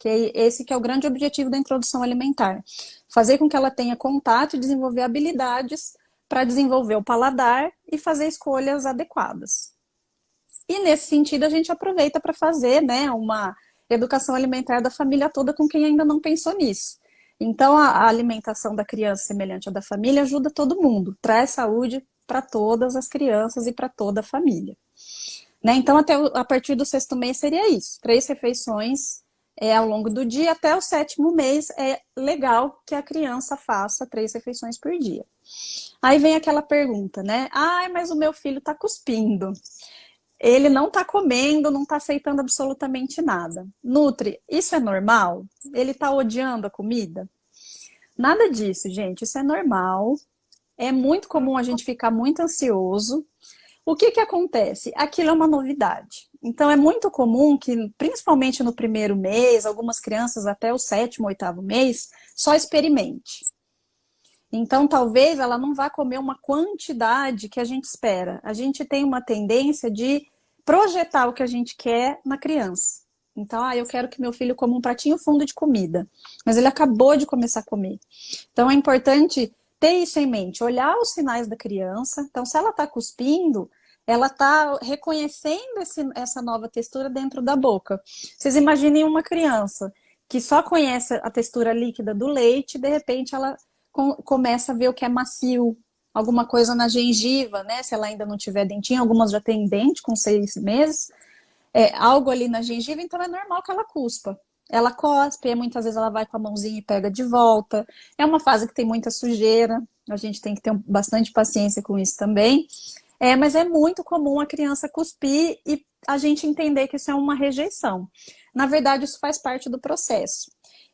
que é esse que é o grande objetivo da introdução alimentar. Fazer com que ela tenha contato e desenvolver habilidades para desenvolver o paladar e fazer escolhas adequadas. E nesse sentido a gente aproveita para fazer, né, uma educação alimentar da família toda com quem ainda não pensou nisso. Então a alimentação da criança semelhante à da família ajuda todo mundo, traz saúde para todas as crianças e para toda a família. Né? Então a partir do sexto mês seria isso, 3 refeições ao longo do dia, até o 7º mês é legal que a criança faça 3 refeições por dia. Aí vem aquela pergunta, né? Ai, mas o meu filho está cuspindo. Ele não está comendo, não está aceitando absolutamente nada. Nutri, isso é normal? Ele está odiando a comida? Nada disso, gente. Isso é normal. É muito comum a gente ficar muito ansioso. O que que acontece? Aquilo é uma novidade. Então, é muito comum que, principalmente no primeiro mês, algumas crianças até o 7º, 8º mês, só experimente. Então, talvez ela não vá comer uma quantidade que a gente espera. A gente tem uma tendência de projetar o que a gente quer na criança. Então, eu quero que meu filho coma um pratinho fundo de comida, mas ele acabou de começar a comer. Então, é importante ter isso em mente, olhar os sinais da criança. Então, se ela está cuspindo, ela está reconhecendo essa nova textura dentro da boca. Vocês imaginem uma criança que só conhece a textura líquida do leite, de repente ela começa a ver o que é macio, alguma coisa na gengiva, né? Se ela ainda não tiver dentinho, algumas já têm dente com 6 meses, algo ali na gengiva, então é normal que ela cuspa. Ela cospe, muitas vezes ela vai com a mãozinha e pega de volta. É uma fase que tem muita sujeira, a gente tem que ter bastante paciência com isso também. Mas é muito comum a criança cuspir e a gente entender que isso é uma rejeição. Na verdade, isso faz parte do processo.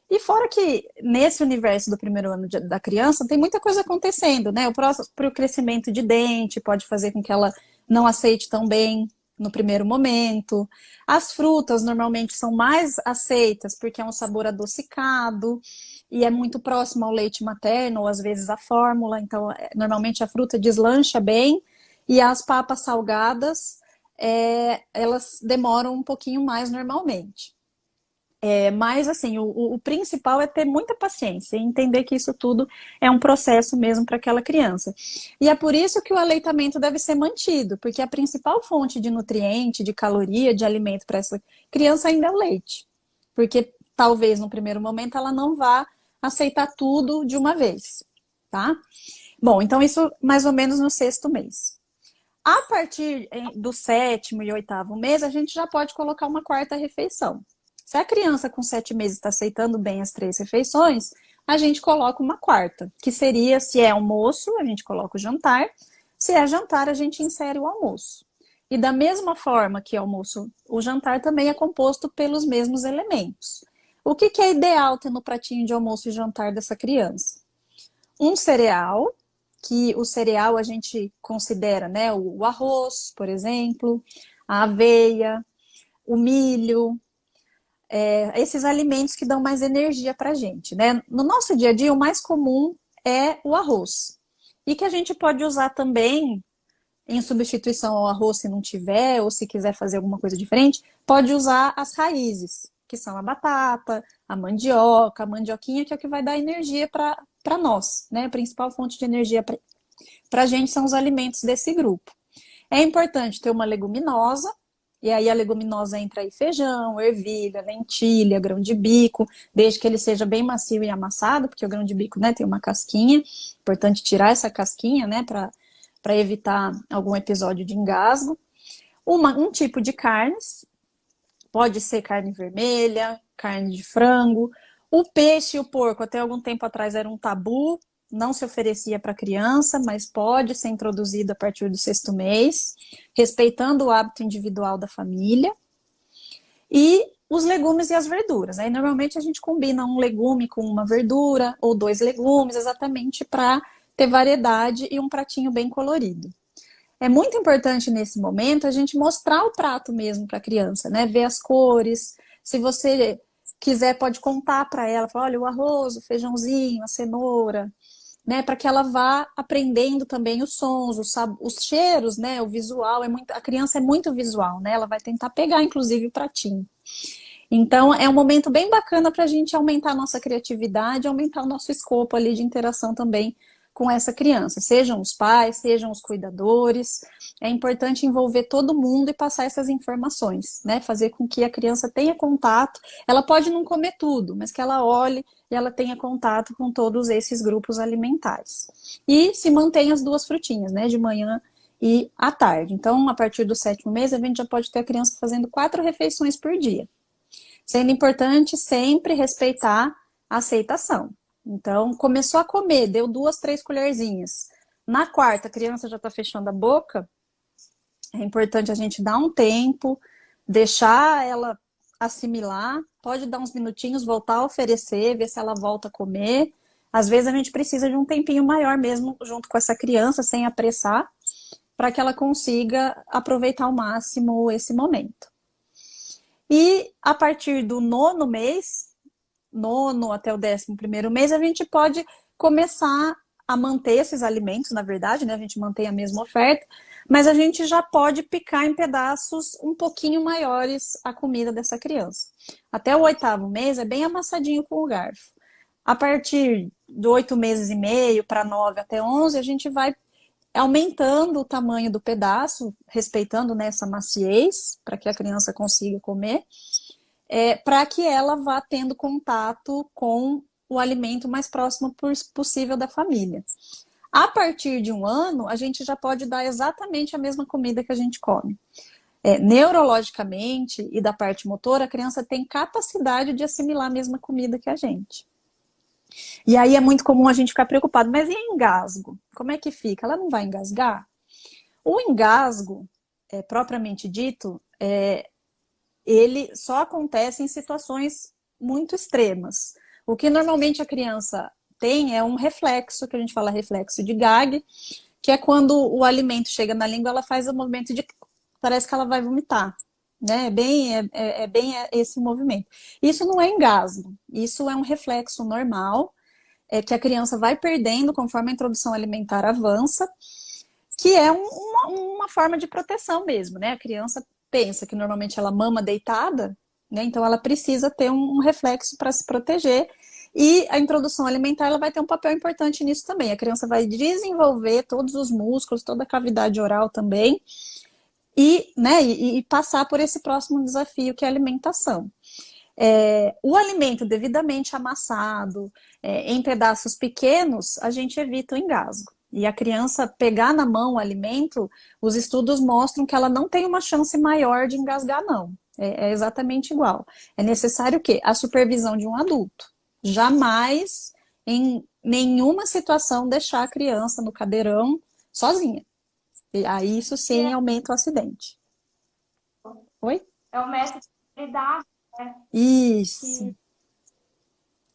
E fora que nesse universo do primeiro ano da criança tem muita coisa acontecendo, né? O próprio crescimento de dente pode fazer com que ela não aceite tão bem no primeiro momento. As frutas normalmente são mais aceitas porque é um sabor adocicado e é muito próximo ao leite materno ou às vezes à fórmula. Então, normalmente a fruta deslancha bem e as papas salgadas, elas demoram um pouquinho mais normalmente. Mas, assim, o principal é ter muita paciência e entender que isso tudo é um processo mesmo para aquela criança. E é por isso que o aleitamento deve ser mantido, porque a principal fonte de nutriente, de caloria, de alimento para essa criança ainda é o leite. Porque talvez no primeiro momento ela não vá aceitar tudo de uma vez, tá? Bom, então isso mais ou menos no 6º mês. A partir do 7º e 8º mês, a gente já pode colocar uma 4ª refeição. Se a criança com 7 meses está aceitando bem as 3 refeições, a gente coloca uma 4ª, que seria, se é almoço, a gente coloca o jantar, se é jantar, a gente insere o almoço. E da mesma forma que almoço, o jantar também é composto pelos mesmos elementos. O que é ideal ter no pratinho de almoço e jantar dessa criança? Um cereal, que o cereal a gente considera, né, o arroz, por exemplo, a aveia, o milho, esses alimentos que dão mais energia para a gente, né? No nosso dia a dia, o mais comum é o arroz. E que a gente pode usar também, em substituição ao arroz, se não tiver, ou se quiser fazer alguma coisa diferente, pode usar as raízes, que são a batata, a mandioca, a mandioquinha, que é o que vai dar energia para nós, né? A principal fonte de energia para a gente são os alimentos desse grupo. É importante ter uma leguminosa, e aí a leguminosa entra aí feijão, ervilha, lentilha, grão de bico, desde que ele seja bem macio e amassado, porque o grão de bico, né, tem uma casquinha, importante tirar essa casquinha, né, para evitar algum episódio de engasgo. Um tipo de carnes, pode ser carne vermelha, carne de frango. O peixe e o porco, até algum tempo atrás, era um tabu, não se oferecia para criança, mas pode ser introduzido a partir do 6º mês, respeitando o hábito individual da família. E os legumes e as verduras. Aí, normalmente, a gente combina um legume com uma verdura, ou 2 legumes, exatamente para ter variedade e um pratinho bem colorido. É muito importante, nesse momento, a gente mostrar o prato mesmo para a criança, né? Ver as cores. Se você quiser, pode contar para ela, falar, olha, o arroz, o feijãozinho, a cenoura, né, para que ela vá aprendendo também os sons, os cheiros, né, o visual, a criança é muito visual, né, ela vai tentar pegar, inclusive, o pratinho. Então, é um momento bem bacana para a gente aumentar a nossa criatividade, aumentar o nosso escopo ali de interação também com essa criança. Sejam os pais, sejam os cuidadores. É importante envolver todo mundo e passar essas informações, né? Fazer com que a criança tenha contato. Ela pode não comer tudo, mas que ela olhe e ela tenha contato com todos esses grupos alimentares. E se mantém as duas frutinhas, né? De manhã e à tarde. Então, a partir do 7º mês, a gente já pode ter a criança fazendo 4 refeições por dia. Sendo importante sempre respeitar a aceitação. Então, começou a comer, deu 2, 3 colherzinhas. Na quarta, a criança já está fechando a boca. É importante a gente dar um tempo, deixar ela assimilar. Pode dar uns minutinhos, voltar a oferecer, ver se ela volta a comer. Às vezes a gente precisa de um tempinho maior mesmo junto com essa criança, sem apressar, para que ela consiga aproveitar ao máximo esse momento. E a partir do 9º mês, 9º até o 11º mês, a gente pode começar a manter esses alimentos, na verdade, né? A gente mantém a mesma oferta, mas a gente já pode picar em pedaços um pouquinho maiores a comida dessa criança. Até o 8º mês é bem amassadinho com o garfo. A partir do 8 meses e meio para 9 até 11, a gente vai aumentando o tamanho do pedaço, respeitando nessa maciez, para que a criança consiga comer, para que ela vá tendo contato com o alimento mais próximo possível da família. A partir de 1 ano, a gente já pode dar exatamente a mesma comida que a gente come. Neurologicamente e da parte motora, a criança tem capacidade de assimilar a mesma comida que a gente. E aí é muito comum a gente ficar preocupado, mas e engasgo? Como é que fica? Ela não vai engasgar? O engasgo, propriamente dito, ele só acontece em situações muito extremas. O que normalmente a criança tem é um reflexo, que a gente fala reflexo de Gag, que é quando o alimento chega na língua, ela faz o movimento de... parece que ela vai vomitar. Né? É bem esse movimento. Isso não é engasgo, isso é um reflexo normal, que a criança vai perdendo conforme a introdução alimentar avança, que é uma forma de proteção mesmo, né? A criança pensa que normalmente ela mama deitada, né? Então ela precisa ter um reflexo para se proteger, e a introdução alimentar ela vai ter um papel importante nisso também. A criança vai desenvolver todos os músculos, toda a cavidade oral também, e passar por esse próximo desafio, que é a alimentação. O alimento devidamente amassado, em pedaços pequenos, a gente evita o engasgo. E a criança pegar na mão o alimento, os estudos mostram que ela não tem uma chance maior de engasgar, não. É exatamente igual. É necessário o quê? A supervisão de um adulto. Jamais, em nenhuma situação, deixar a criança no cadeirão sozinha. E aí isso sim aumenta o acidente. Oi? É o método de idade, né? Isso.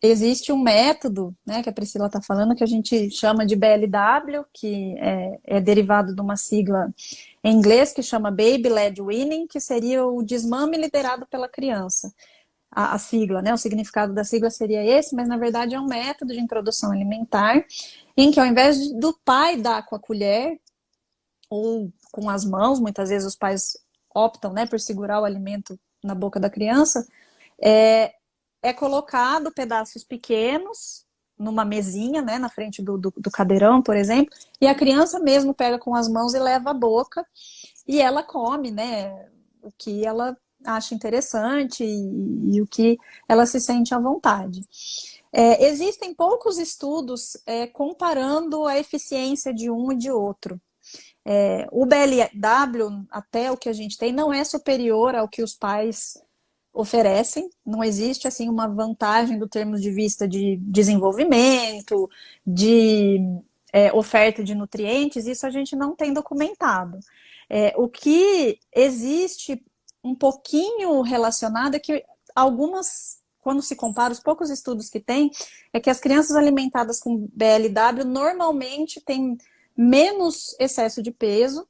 Existe um método, né, que a Priscila está falando, que a gente chama de BLW, que é derivado de uma sigla em inglês que chama Baby Led Weaning, que seria o desmame liderado pela criança. A sigla, né, o significado da sigla seria esse, mas na verdade é um método de introdução alimentar, em que ao invés do pai dar com a colher, ou com as mãos, muitas vezes os pais optam, né, por segurar o alimento na boca da criança, é colocado pedaços pequenos numa mesinha, né, na frente do cadeirão, por exemplo, e a criança mesmo pega com as mãos e leva à boca, e ela come, né, o que ela acha interessante e o que ela se sente à vontade. Existem poucos estudos comparando a eficiência de um e de outro. O BLW, até o que a gente tem, não é superior ao que os pais oferecem, não existe assim uma vantagem do termo de vista de desenvolvimento, de oferta de nutrientes, isso a gente não tem documentado. O que existe um pouquinho relacionado é que quando se compara, os poucos estudos que tem, é que as crianças alimentadas com BLW normalmente têm menos excesso de peso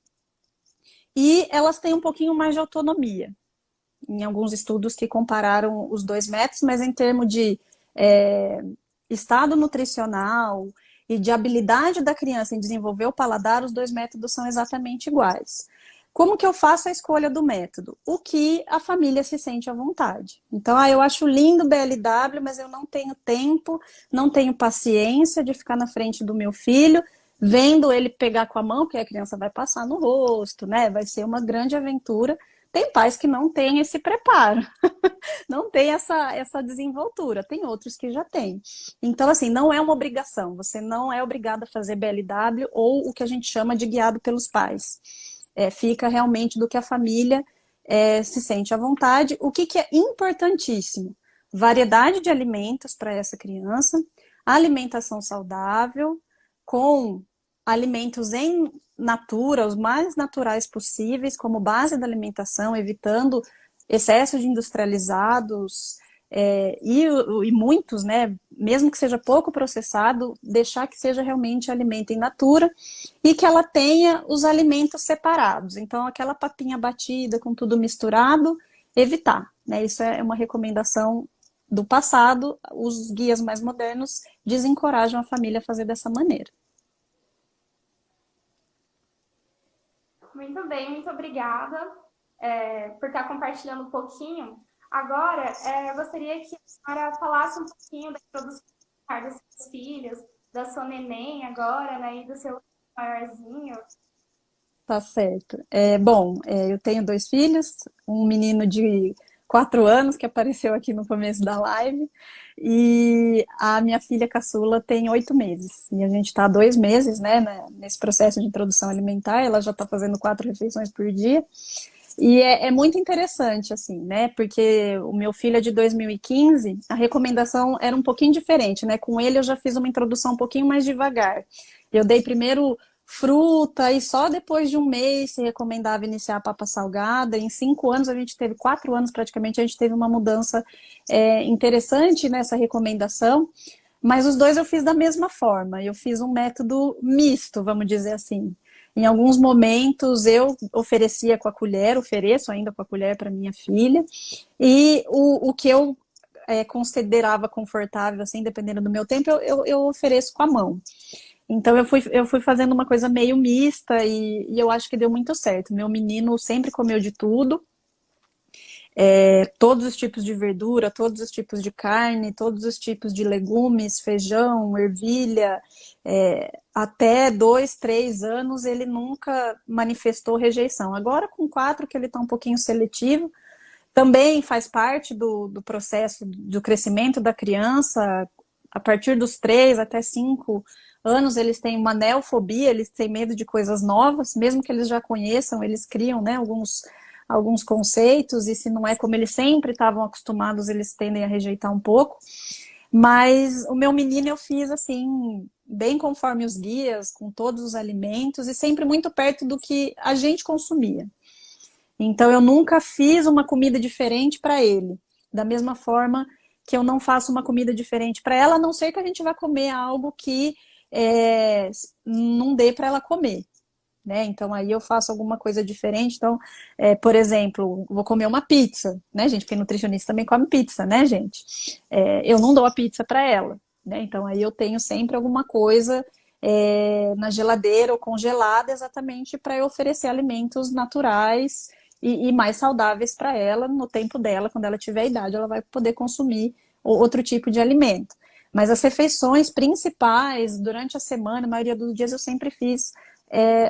e elas têm um pouquinho mais de autonomia. Em alguns estudos que compararam os 2 métodos, mas em termos de estado nutricional e de habilidade da criança em desenvolver o paladar, os 2 métodos são exatamente iguais. Como que eu faço a escolha do método? O que a família se sente à vontade. Então, eu acho lindo o BLW, mas eu não tenho tempo, não tenho paciência de ficar na frente do meu filho, vendo ele pegar com a mão, porque a criança vai passar no rosto, né? Vai ser uma grande aventura. Tem pais que não têm esse preparo, não tem essa desenvoltura, tem outros que já têm. Então, assim, não é uma obrigação, você não é obrigado a fazer BLW ou o que a gente chama de guiado pelos pais. Fica realmente do que a família se sente à vontade. O que é importantíssimo? Variedade de alimentos para essa criança, alimentação saudável, com alimentos em natura, os mais naturais possíveis, como base da alimentação, evitando excesso de industrializados, e muitos, né, mesmo que seja pouco processado, deixar que seja realmente alimento in natura e que ela tenha os alimentos separados. Então, aquela papinha batida com tudo misturado, evitar, né? Isso é uma recomendação do passado. Os guias mais modernos desencorajam a família a fazer dessa maneira. Muito bem, muito obrigada por estar compartilhando um pouquinho. Agora, eu gostaria que a senhora falasse um pouquinho da introdução dos seus filhos, da sua neném agora, né, e do seu maiorzinho. Tá certo. Bom, eu tenho 2 filhos, um menino de 4 anos, que apareceu aqui no começo da live, e a minha filha caçula tem 8 meses. E a gente está há 2 meses, né, nesse processo de introdução alimentar, ela já está fazendo 4 refeições por dia. E é muito interessante, assim, né? Porque o meu filho é de 2015, a recomendação era um pouquinho diferente, né? Com ele eu já fiz uma introdução um pouquinho mais devagar. Eu dei primeiro fruta e só depois de um mês se recomendava iniciar a papa salgada. Em 5 anos, a gente teve 4 anos praticamente, a gente teve uma mudança interessante nessa recomendação. Mas os dois eu fiz da mesma forma. Eu fiz um método misto, vamos dizer assim. Em alguns momentos eu oferecia com a colher, ofereço ainda com a colher para minha filha, e o que eu considerava confortável, assim, dependendo do meu tempo, eu ofereço com a mão. Então eu fui fazendo uma coisa meio mista e eu acho que deu muito certo. Meu menino sempre comeu de tudo, todos os tipos de verdura, todos os tipos de carne, todos os tipos de legumes, feijão, ervilha. Até 2, 3 anos ele nunca manifestou rejeição. Agora com 4 que ele está um pouquinho seletivo, também faz parte do processo do crescimento da criança. A partir dos 3 até 5 anos eles têm uma neofobia, eles têm medo de coisas novas, mesmo que eles já conheçam, eles criam, né, alguns conceitos, e se não é como eles sempre estavam acostumados, eles tendem a rejeitar um pouco. Mas o meu menino eu fiz assim, bem conforme os guias, com todos os alimentos, e sempre muito perto do que a gente consumia. Então eu nunca fiz uma comida diferente para ele, da mesma forma que eu não faço uma comida diferente para ela, a não ser que a gente vá comer algo que não dê para ela comer. Né? Então aí eu faço alguma coisa diferente. Então, por exemplo, vou comer uma pizza, né, gente? Porque nutricionista também come pizza, né, gente? Eu não dou a pizza para ela, né? Então aí eu tenho sempre alguma coisa na geladeira ou congelada, exatamente para eu oferecer alimentos naturais e mais saudáveis para ela no tempo dela, quando ela tiver idade, ela vai poder consumir outro tipo de alimento. Mas as refeições principais durante a semana, a maioria dos dias eu sempre fiz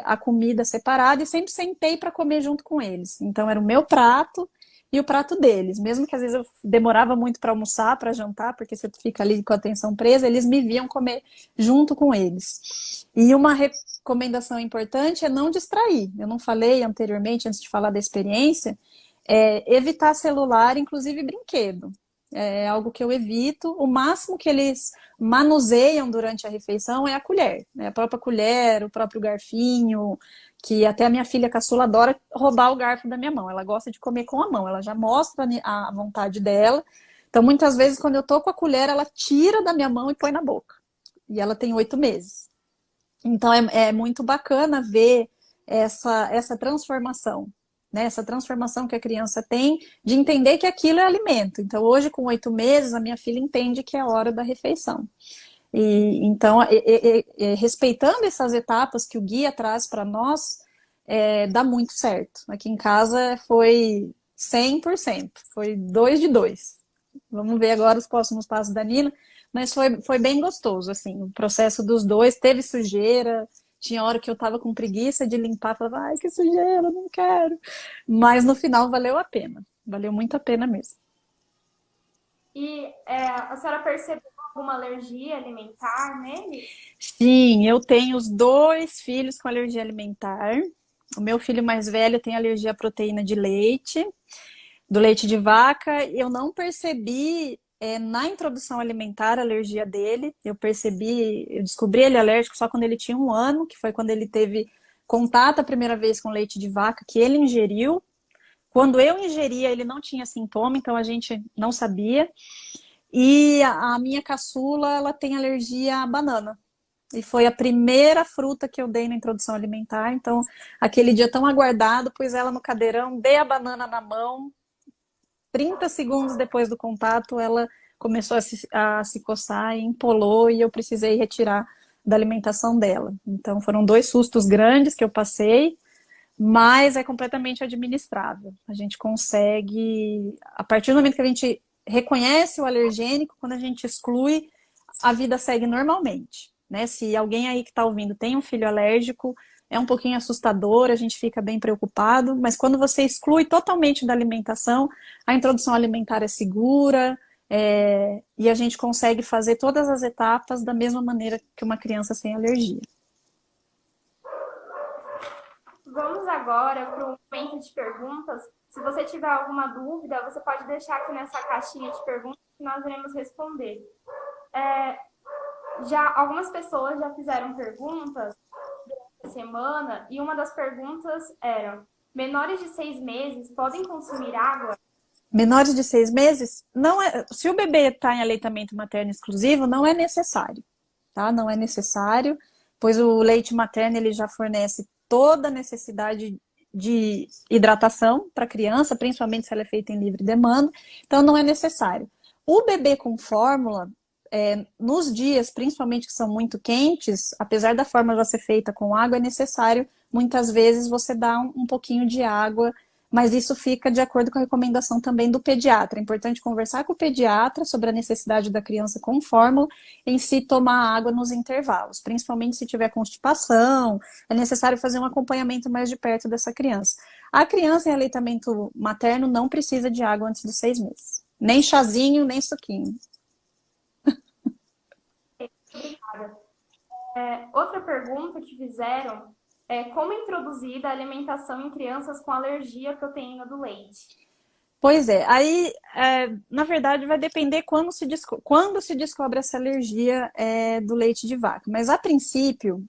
a comida separada e sempre sentei para comer junto com eles. Então era o meu prato e o prato deles. Mesmo que às vezes eu demorava muito para almoçar, para jantar, porque você fica ali com a atenção presa, eles me viam comer junto com eles. E uma recomendação importante é não distrair. Eu não falei anteriormente, antes de falar da experiência, evitar celular, inclusive brinquedo. É algo que eu evito. O máximo que eles manuseiam durante a refeição é a colher, né? A própria colher, o próprio garfinho, que até a minha filha caçula adora roubar o garfo da minha mão. Ela gosta de comer com a mão, ela já mostra a vontade dela. Então, muitas vezes, quando eu tô com a colher, ela tira da minha mão e põe na boca. E ela tem 8 meses. Então, é muito bacana ver essa transformação, né? Essa transformação que a criança tem de entender que aquilo é alimento. Então, hoje, com 8 meses, a minha filha entende que é a hora da refeição. Então, respeitando essas etapas que o guia traz para nós, dá muito certo. Aqui em casa foi 100%, foi 2 de 2. Vamos ver agora os próximos passos da Nina, mas foi bem gostoso, assim, o processo dos dois. Teve sujeira, tinha hora que eu tava com preguiça de limpar, falava, ai, que sujeira, não quero. Mas no final valeu a pena, valeu muito a pena mesmo. E a senhora percebeu alguma alergia alimentar nele? Sim, eu tenho os 2 filhos com alergia alimentar. O meu filho mais velho tem alergia à proteína de leite, do leite de vaca. Eu não percebi na introdução alimentar a alergia dele. Eu descobri ele alérgico só quando ele tinha 1 ano, que foi quando ele teve contato a primeira vez com leite de vaca, que ele ingeriu. Quando eu ingeria, ele não tinha sintoma, então a gente não sabia. E a minha caçula, ela tem alergia à banana. E foi a primeira fruta que eu dei na introdução alimentar. Então, aquele dia tão aguardado, pus ela no cadeirão, dei a banana na mão. 30 segundos depois do contato, ela começou a se coçar e empolou, e eu precisei retirar da alimentação dela. Então, foram 2 sustos grandes que eu passei, mas é completamente administrável. A gente consegue, a partir do momento que a gente reconhece o alergênico, quando a gente exclui, a vida segue normalmente, né? Se alguém aí que está ouvindo tem um filho alérgico, é um pouquinho assustador, a gente fica bem preocupado, mas quando você exclui totalmente da alimentação, a introdução alimentar é segura, e a gente consegue fazer todas as etapas da mesma maneira que uma criança sem alergia. Vamos agora para o momento de perguntas. Se você tiver alguma dúvida, você pode deixar aqui nessa caixinha de perguntas que nós iremos responder. Algumas pessoas já fizeram perguntas durante a semana e uma das perguntas era: menores de 6 meses podem consumir água? Menores de 6 meses, não é, se o bebê está em aleitamento materno exclusivo, não é necessário, tá? Não é necessário, pois o leite materno ele já fornece toda a necessidade de hidratação para a criança, principalmente se ela é feita em livre demanda, então não é necessário. O bebê com fórmula, nos dias, principalmente que são muito quentes, apesar da fórmula ser feita com água, é necessário, muitas vezes, você dar um pouquinho de água, mas isso fica de acordo com a recomendação também do pediatra. É importante conversar com o pediatra sobre a necessidade da criança com fórmula em si tomar água nos intervalos, principalmente se tiver constipação, é necessário fazer um acompanhamento mais de perto dessa criança. A criança em aleitamento materno não precisa de água antes dos 6 meses, nem chazinho, nem suquinho. Obrigada. Outra pergunta que fizeram é: como introduzir a alimentação em crianças com alergia à proteína do leite? Pois é, aí, na verdade, vai depender quando se descobre essa alergia do leite de vaca. Mas, a princípio,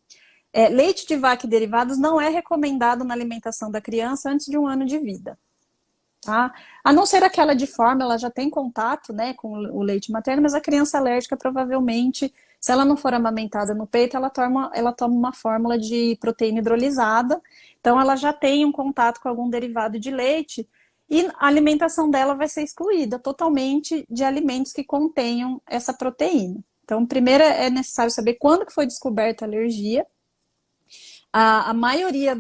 leite de vaca e derivados não é recomendado na alimentação da criança antes de 1 ano de vida. Tá? A não ser aquela de fórmula, ela já tem contato, né, com o leite materno, mas a criança alérgica provavelmente, se ela não for amamentada no peito, ela toma uma fórmula de proteína hidrolisada, então ela já tem um contato com algum derivado de leite e a alimentação dela vai ser excluída totalmente de alimentos que contenham essa proteína. Então, primeiro é necessário saber quando que foi descoberta a alergia. A maioria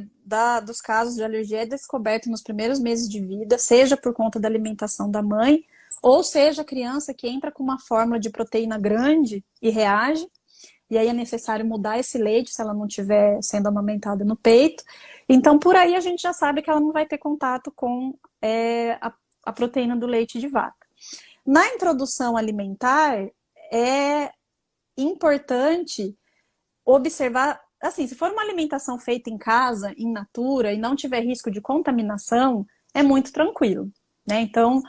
dos casos de alergia é descoberta nos primeiros meses de vida, seja por conta da alimentação da mãe, ou seja, a criança que entra com uma fórmula de proteína grande e reage, e aí é necessário mudar esse leite se ela não estiver sendo amamentada no peito. Então, por aí a gente já sabe que ela não vai ter contato com a proteína do leite de vaca. Na introdução alimentar, é importante observar. Assim, se for uma alimentação feita em casa, in natura, e não tiver risco de contaminação, é muito tranquilo, né? Então,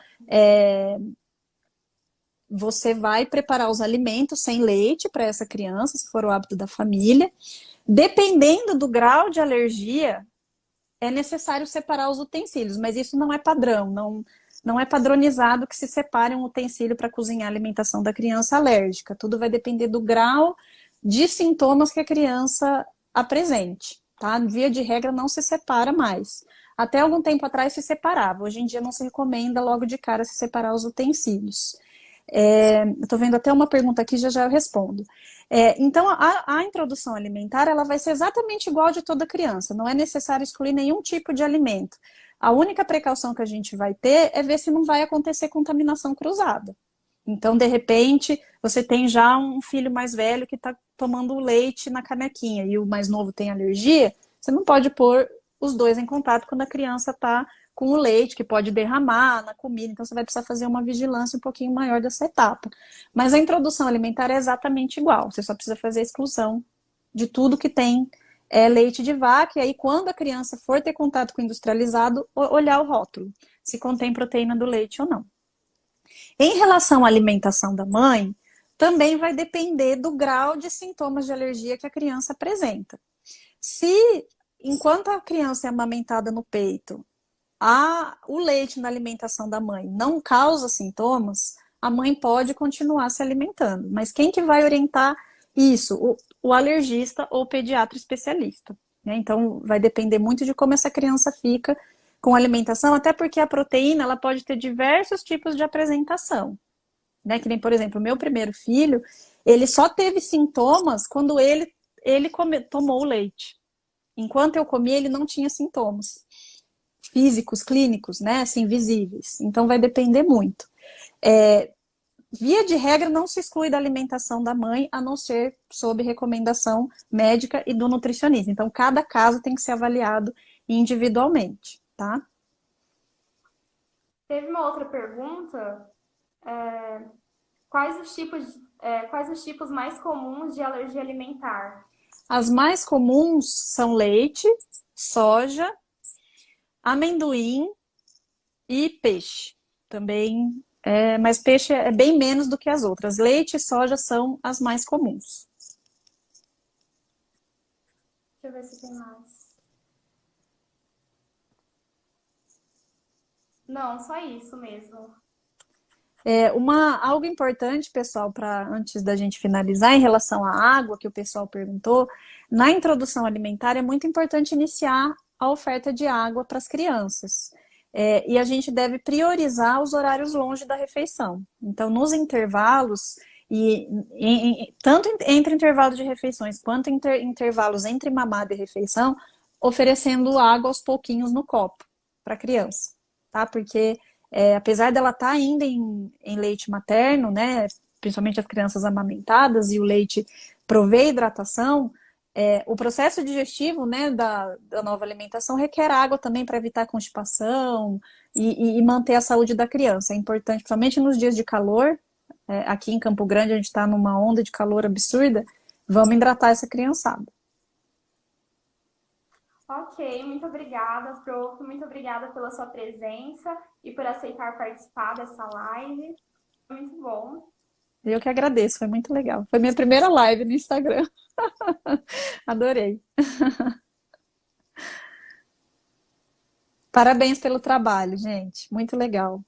você vai preparar os alimentos sem leite para essa criança, se for o hábito da família. Dependendo do grau de alergia, é necessário separar os utensílios, mas isso não é padrão, não é padronizado que se separe um utensílio para cozinhar a alimentação da criança alérgica. Tudo vai depender do grau de sintomas que a criança apresente, tá? Via de regra não se separa mais. Até algum tempo atrás se separava, hoje em dia não se recomenda logo de cara se separar os utensílios. Eu estou vendo até uma pergunta aqui, já já eu respondo. Então, a introdução alimentar, ela vai ser exatamente igual de toda criança, não é necessário excluir nenhum tipo de alimento. A única precaução que a gente vai ter é ver se não vai acontecer contaminação cruzada. Então, de repente, você tem já um filho mais velho que está tomando leite na canequinha e o mais novo tem alergia, você não pode pôr os dois em contato quando a criança está com o leite, que pode derramar na comida, então você vai precisar fazer uma vigilância um pouquinho maior dessa etapa. Mas a introdução alimentar é exatamente igual, você só precisa fazer a exclusão de tudo que tem leite de vaca, e aí quando a criança for ter contato com o industrializado, olhar o rótulo, se contém proteína do leite ou não. Em relação à alimentação da mãe, também vai depender do grau de sintomas de alergia que a criança apresenta. Se, enquanto a criança é amamentada no peito, o leite na alimentação da mãe não causa sintomas, a mãe pode continuar se alimentando. Mas quem que vai orientar isso? O alergista ou o pediatra especialista. Né? Então, vai depender muito de como essa criança fica com a alimentação, até porque a proteína ela pode ter diversos tipos de apresentação. Né? Que nem, por exemplo, o meu primeiro filho, ele só teve sintomas quando ele tomou o leite. Enquanto eu comia, ele não tinha sintomas físicos, clínicos, né, assim, visíveis. Então vai depender muito. Via de regra, não se exclui da alimentação da mãe, a não ser sob recomendação médica e do nutricionista. Então, cada caso tem que ser avaliado individualmente, tá? Teve uma outra pergunta. Quais os tipos mais comuns de alergia alimentar? As mais comuns são leite, soja, amendoim e peixe. Também, mas peixe é bem menos do que as outras. Leite e soja são as mais comuns. Deixa eu ver se tem mais. Não, só isso mesmo. Algo importante, pessoal, para antes da gente finalizar, em relação à água que o pessoal perguntou, na introdução alimentar é muito importante iniciar a oferta de água para as crianças. E a gente deve priorizar os horários longe da refeição. Então, nos intervalos, tanto entre intervalos de refeições quanto intervalos entre mamada e refeição, oferecendo água aos pouquinhos no copo para a criança, tá? Porque apesar dela estar ainda em leite materno, né, principalmente as crianças amamentadas, e o leite provê hidratação, o processo digestivo, né, da nova alimentação requer água também para evitar constipação e manter a saúde da criança. É importante, principalmente nos dias de calor, aqui em Campo Grande a gente está numa onda de calor absurda, vamos hidratar essa criançada. Ok, muito obrigada, prof. Muito obrigada pela sua presença e por aceitar participar dessa live. Muito bom. Eu que agradeço, foi muito legal. Foi minha primeira live no Instagram. Adorei. Parabéns pelo trabalho, gente. Muito legal.